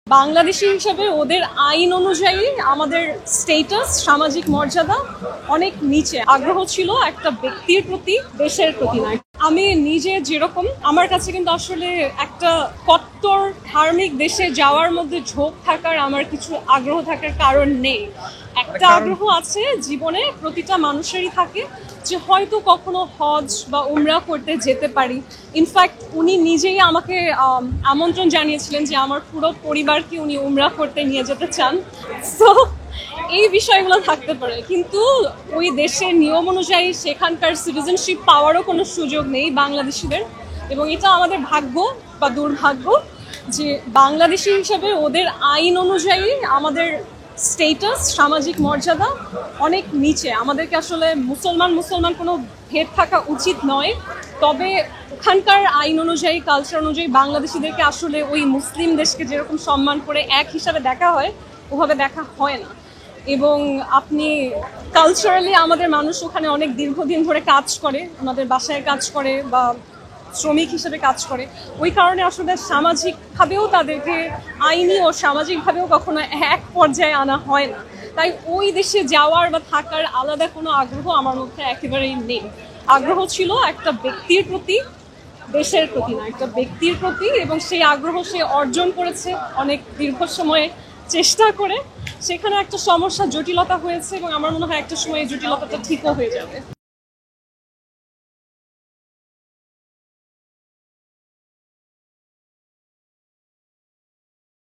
বাংলাদেশী হিসেবে ওদের আইন অনুযায়ী আমাদের স্টেটাস, সামাজিক মর্যাদা অনেক নিচে। আগ্রহ ছিল একটা ব্যক্তির প্রতি, দেশের প্রতি নয়। আমি নিজে যেরকম, আমার কাছে কিন্তু আসলে একটা কট্টর ধার্মিক দেশে যাওয়ার মধ্যে ঝোঁক থাকার, আমার কিছু আগ্রহ থাকার কারণ নেই। একটা আগ্রহ আছে জীবনে, প্রতিটা মানুষেরই থাকে, যে হয়তো কখনো হজ বা উমরা করতে যেতে পারি। ইনফ্যাক্ট উনি নিজেই আমাকে আমন্ত্রণ জানিয়েছিলেন যে আমার পুরো পরিবারকে উনি উমরা করতে নিয়ে যেতে চান। সো এই বিষয়গুলো থাকতে পারে, কিন্তু ওই দেশের নিয়ম অনুযায়ী সেখানকার সিটিজেনশিপ পাওয়ারও কোনো সুযোগ নেই বাংলাদেশিদের। এবং এটা আমাদের ভাগ্য বা দুর্ভাগ্য যে বাংলাদেশি হিসেবে ওদের আইন অনুযায়ী আমাদের স্টেটাস, সামাজিক মর্যাদা অনেক নিচে। আমাদেরকে আসলে মুসলমান কোনো ভেদ থাকা উচিত নয়, তবে ওখানকার আইন অনুযায়ী, কালচার অনুযায়ী বাংলাদেশিদেরকে আসলে ওই মুসলিম দেশকে যেরকম সম্মান করে এক হিসাবে দেখা হয়, ওভাবে দেখা হয় না। এবং আপনি কালচারালি আমাদের মানুষ ওখানে অনেক দীর্ঘদিন ধরে কাজ করে, আমাদের বাসায় কাজ করে বা শ্রমিক হিসেবে কাজ করে। ওই কারণে আসলে সামাজিকভাবেও তাদেরকে আইনি ও সামাজিকভাবেও কখনো এক পর্যায়ে আনা হয় না। তাই ওই দেশে যাওয়ার বা থাকার আলাদা কোনো আগ্রহ আমার মধ্যে একেবারেই নেই। আগ্রহ ছিল একটা ব্যক্তির প্রতি, দেশের প্রতি না, একটা ব্যক্তির প্রতি। এবং সেই আগ্রহ সে অর্জন করেছে অনেক দীর্ঘ সময়ে চেষ্টা করে। সেখানে একটা সমস্যা, জটিলতা হয়েছে, এবং আমার মনে হয় একটা সময় এই জটিলতাটা ঠিকও হয়ে যাবে।